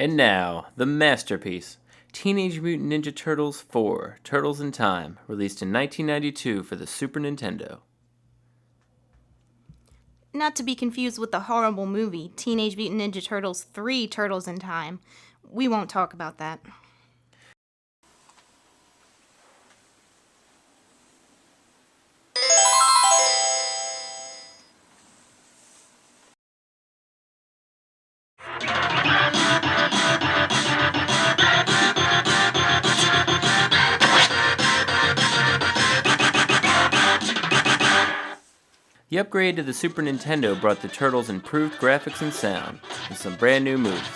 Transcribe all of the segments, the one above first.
And now, the masterpiece, Teenage Mutant Ninja Turtles 4, Turtles in Time, released in 1992 for the Super Nintendo. Not to be confused with the horrible movie, Teenage Mutant Ninja Turtles 3, Turtles in Time. We won't talk about that. The upgrade to the Super Nintendo brought the Turtles improved graphics and sound, and some brand new moves.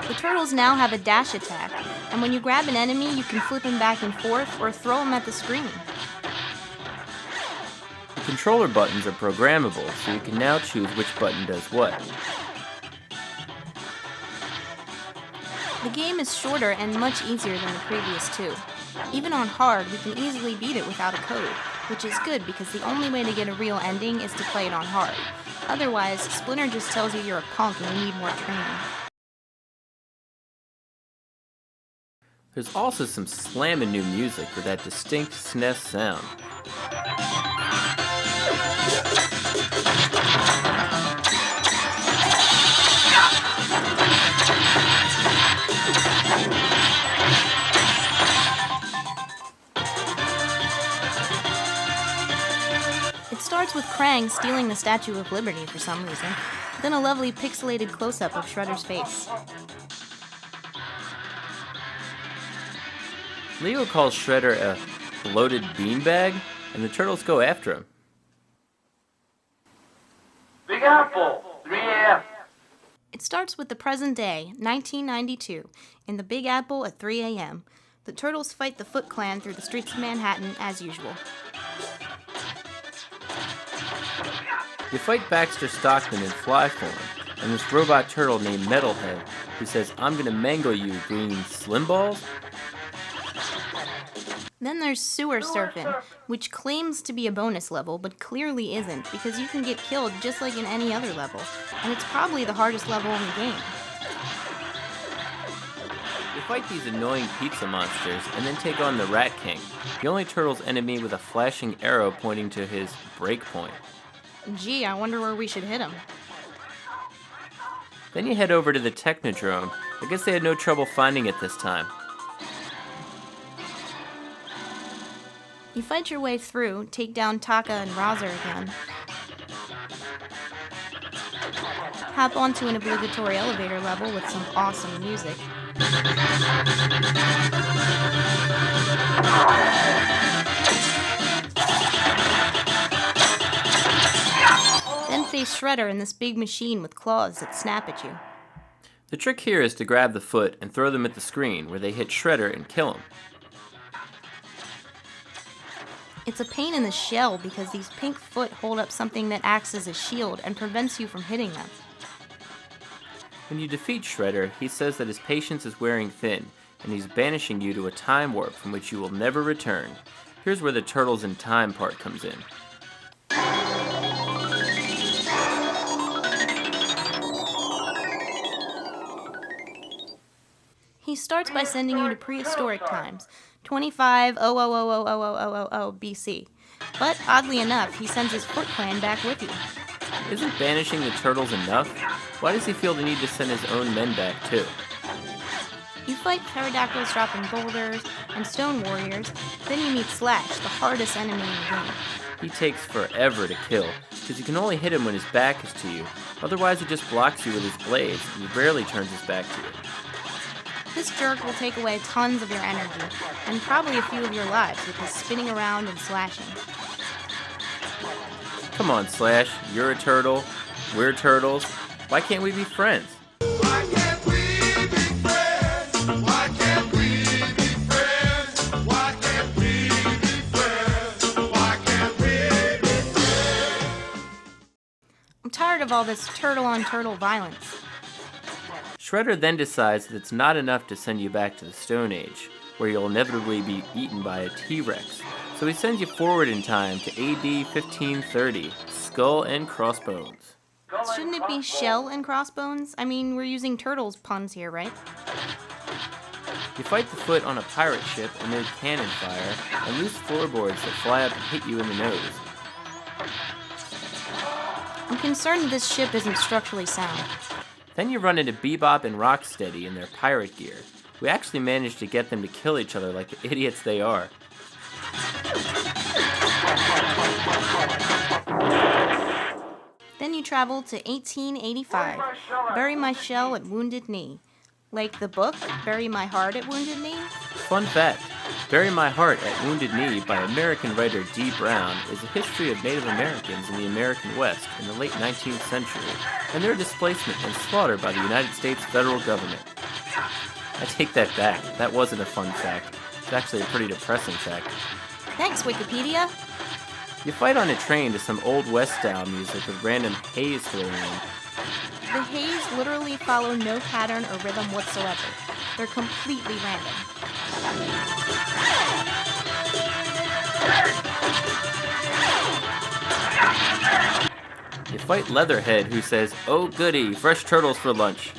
The Turtles now have a dash attack, and when you grab an enemy, you can flip him back and forth or throw him at the screen. The controller buttons are programmable, so you can now choose which button does what. The game is shorter and much easier than the previous two. Even on hard, we can easily beat it without a code, which is good because the only way to get a real ending is to play it on hard. Otherwise, Splinter just tells you you're a punk and you need more training. There's also some slammin' new music with that distinct SNES sound. It starts with Krang stealing the Statue of Liberty for some reason, then a lovely pixelated close-up of Shredder's face. Leo calls Shredder a bloated beanbag, and the Turtles go after him. Big Apple, 3 a.m. It starts with the present day, 1992, in the Big Apple at 3 a.m. The Turtles fight the Foot Clan through the streets of Manhattan as usual. You fight Baxter Stockman in fly form, and this robot turtle named Metalhead, who says, "I'm gonna mangle you, green slim balls." Then there's Sewer Surfing, which claims to be a bonus level, but clearly isn't, because you can get killed just like in any other level, and it's probably the hardest level in the game. You fight these annoying pizza monsters, and then take on the Rat King, the only Turtles enemy with a flashing arrow pointing to his breakpoint. Gee, I wonder where we should hit him. Then you head over to the Technodrome. I guess they had no trouble finding it this time. You fight your way through, take down Taka and Razer again. Hop onto an obligatory elevator level with some awesome music. Then face Shredder in this big machine with claws that snap at you. The trick here is to grab the foot and throw them at the screen, where they hit Shredder and kill him. It's a pain in the shell because these pink foot hold up something that acts as a shield and prevents you from hitting them. When you defeat Shredder, he says that his patience is wearing thin, and he's banishing you to a time warp from which you will never return. Here's where the Turtles in Time part comes in. He starts by sending you to prehistoric times, 25,000,000 BC. But oddly enough, he sends his Foot Clan back with you. Isn't banishing the Turtles enough? Why does he feel the need to send his own men back too? You fight pterodactyls dropping boulders and stone warriors, then you meet Slash, the hardest enemy in the game. He takes forever to kill, because you can only hit him when his back is to you. Otherwise he just blocks you with his blades, and he rarely turns his back to you. This jerk will take away tons of your energy, and probably a few of your lives with his spinning around and slashing. Come on, Slash, you're a turtle, we're turtles. Why can't we be friends? Why can't we be friends? Why can't we be friends? Why can't we be friends? Why can't we be friends? I'm tired of all this turtle-on-turtle violence. Shredder then decides that it's not enough to send you back to the Stone Age, where you'll inevitably be eaten by a T-Rex. So he sends you forward in time to AD 1530, Skull and Crossbones. Shouldn't it be shell and crossbones? I mean, we're using turtles puns here, right? You fight the foot on a pirate ship amid cannon fire and loose floorboards that fly up and hit you in the nose. I'm concerned this ship isn't structurally sound. Then you run into Bebop and Rocksteady in their pirate gear. We actually managed to get them to kill each other like the idiots they are. Then you travel to 1885. Bury my shell at Wounded Knee. Like the book, Bury My Heart at Wounded Knee? Fun fact, Bury My Heart at Wounded Knee by American writer D. Brown is a history of Native Americans in the American West in the late 19th century and their displacement and slaughter by the United States federal government. I take that back. That wasn't a fun fact. It's actually a pretty depressing fact. Thanks, Wikipedia. You fight on a train to some Old West-style music with random haze thrown in. The haze literally follow no pattern or rhythm whatsoever. They're completely random. You fight Leatherhead, who says, "Oh goody, fresh turtles for lunch."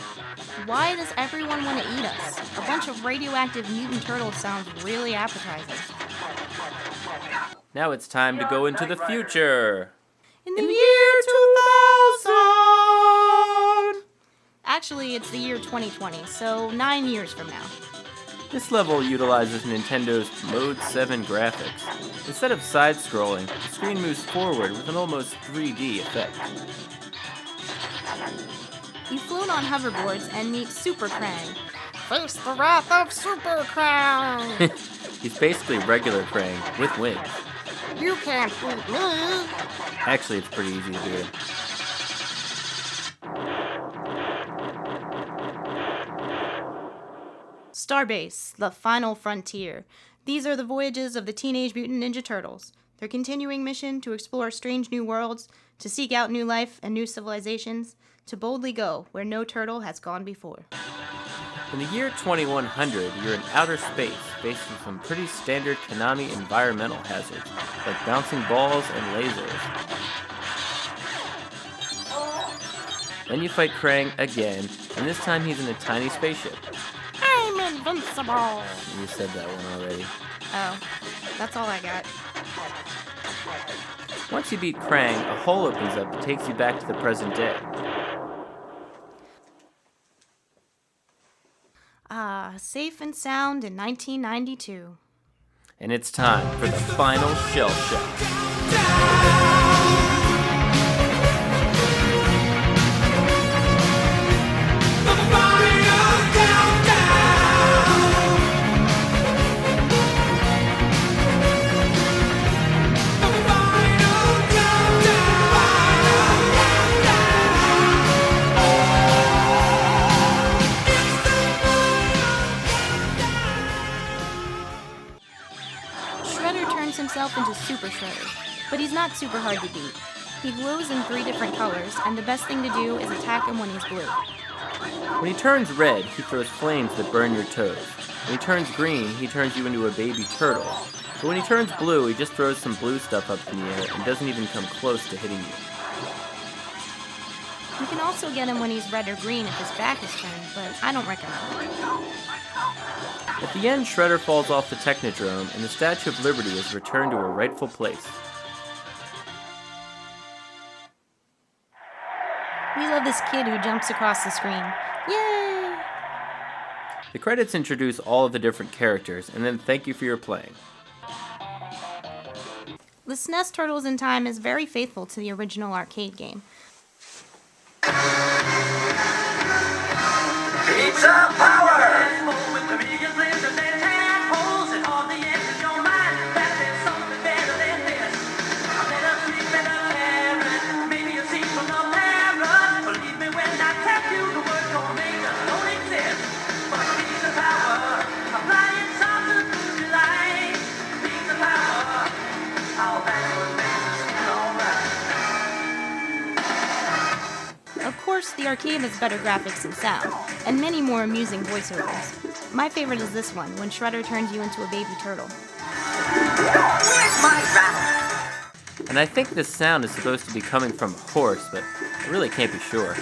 Why does everyone want to eat us? A bunch of radioactive mutant turtles sounds really appetizing. Now it's time to go into the future. In the year 2000! Actually, it's the year 2020, so 9 years from now. This level utilizes Nintendo's Mode 7 graphics. Instead of side-scrolling, the screen moves forward with an almost 3D effect. You float on hoverboards and meet Super Krang. Face the wrath of Super Krang! He's basically regular Krang, with wings. You can't beat me! Actually, it's pretty easy to do. Starbase, the final frontier. These are the voyages of the Teenage Mutant Ninja Turtles. Their continuing mission to explore strange new worlds, to seek out new life and new civilizations, to boldly go where no turtle has gone before. In the year 2100, you're in outer space, facing some pretty standard Konami environmental hazards, like bouncing balls and lasers. Then you fight Krang again, and this time he's in a tiny spaceship. I'm invincible! You said that one already. Oh, that's all I got. Once you beat Krang, a hole opens up that takes you back to the present day. Safe and sound in 1992. And it's time for the final shell shock. Himself into Super Shredder, but he's not super hard to beat. He glows in 3 different colors, and the best thing to do is attack him when he's blue. When he turns red, he throws flames that burn your toes. When he turns green, he turns you into a baby turtle. But when he turns blue, he just throws some blue stuff up in the air and doesn't even come close to hitting you. You can also get him when he's red or green if his back is turned, but I don't recommend it. At the end, Shredder falls off the Technodrome, and the Statue of Liberty is returned to her rightful place. We love this kid who jumps across the screen. Yay! The credits introduce all of the different characters, and then thank you for your playing. The SNES Turtles in Time is very faithful to the original arcade game. Pizza power! Of course, the arcade has better graphics and sound, and many more amusing voiceovers. My favorite is this one, when Shredder turns you into a baby turtle. and I think this sound is supposed to be coming from a horse, but I really can't be sure. It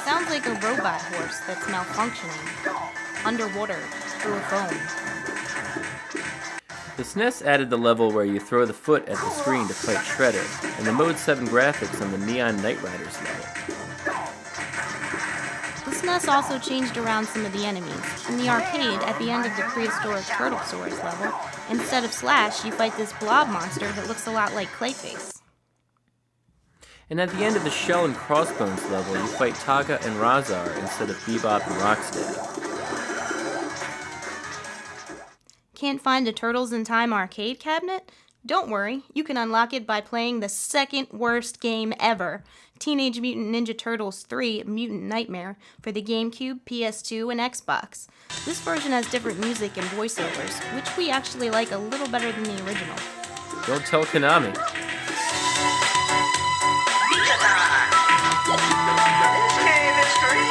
sounds like a robot horse that's malfunctioning underwater through a phone. The SNES added the level where you throw the foot at the screen to fight Shredder, and the Mode 7 graphics on the Neon Knight Riders level. The SNES also changed around some of the enemies. In the arcade, at the end of the prehistoric Turtlesaurus level, instead of Slash, you fight this blob monster that looks a lot like Clayface. And at the end of the Shell and Crossbones level, you fight Taga and Razar instead of Bebop and Rocksteady. Can't find a Turtles in Time arcade cabinet? Don't worry, you can unlock it by playing the second worst game ever, Teenage Mutant Ninja Turtles 3 Mutant Nightmare, for the GameCube, PS2, and Xbox. This version has different music and voiceovers, which we actually like a little better than the original. Don't tell Konami. This cave is creepy.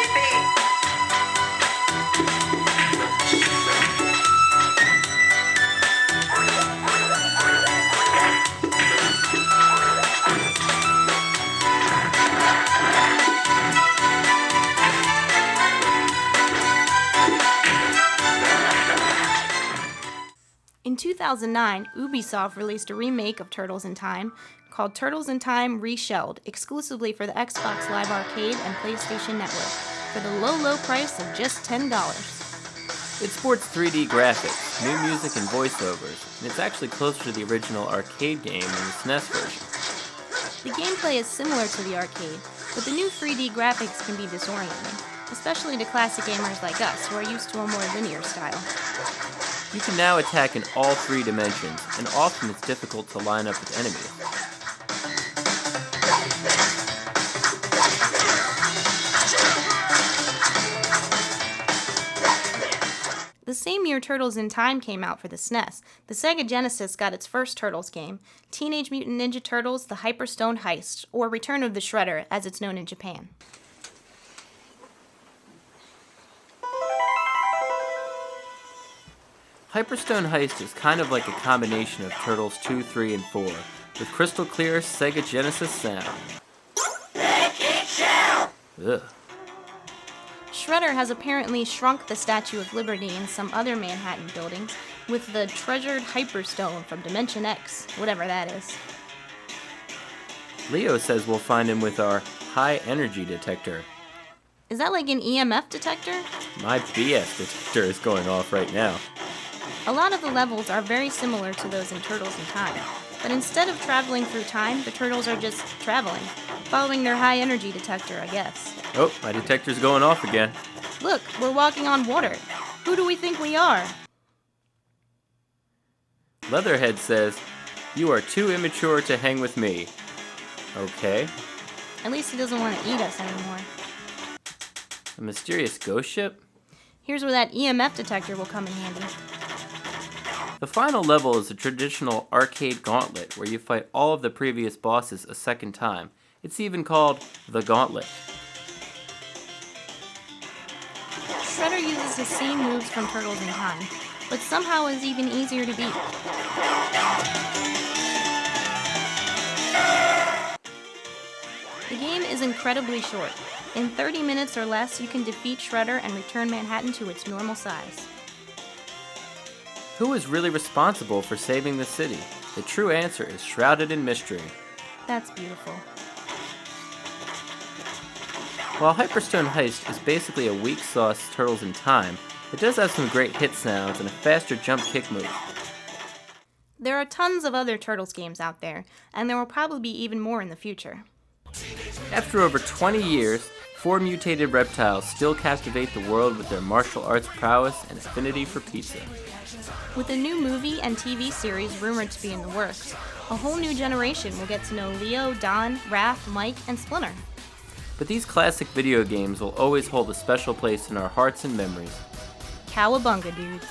In 2009, Ubisoft released a remake of Turtles in Time called Turtles in Time Reshelled, exclusively for the Xbox Live Arcade and PlayStation Network, for the low price of just $10. It sports 3D graphics, new music and voiceovers, and it's actually closer to the original arcade game than the SNES version. The gameplay is similar to the arcade, but the new 3D graphics can be disorienting, especially to classic gamers like us who are used to a more linear style. You can now attack in all 3 dimensions, and often it's difficult to line up with enemies. The same year Turtles in Time came out for the SNES, the Sega Genesis got its first Turtles game, Teenage Mutant Ninja Turtles: The Hyperstone Heist, or Return of the Shredder, as it's known in Japan. Hyperstone Heist is kind of like a combination of Turtles 2, 3, and 4, with crystal clear Sega Genesis sound. Ugh. Shredder has apparently shrunk the Statue of Liberty in some other Manhattan buildings with the treasured Hyperstone from Dimension X, whatever that is. Leo says we'll find him with our high energy detector. Is that like an EMF detector? My BS detector is going off right now. A lot of the levels are very similar to those in Turtles in Time, but instead of traveling through time, the turtles are just traveling, following their high energy detector, I guess. Oh, my detector's going off again. Look, we're walking on water. Who do we think we are? Leatherhead says, "You are too immature to hang with me." Okay. At least he doesn't want to eat us anymore. A mysterious ghost ship? Here's where that EMF detector will come in handy. The final level is a traditional arcade gauntlet where you fight all of the previous bosses a second time. It's even called the Gauntlet. Shredder uses the same moves from Turtles in Time, but somehow is even easier to beat. The game is incredibly short. In 30 minutes or less, you can defeat Shredder and return Manhattan to its normal size. Who is really responsible for saving the city? The true answer is shrouded in mystery. That's beautiful. While Hyperstone Heist is basically a weak sauce Turtles in Time, it does have some great hit sounds and a faster jump kick move. There are tons of other Turtles games out there, and there will probably be even more in the future. After over 20 years, 4 mutated reptiles still captivate the world with their martial arts prowess and affinity for pizza. With a new movie and TV series rumored to be in the works, a whole new generation will get to know Leo, Don, Raph, Mike, and Splinter. But these classic video games will always hold a special place in our hearts and memories. Cowabunga, dudes.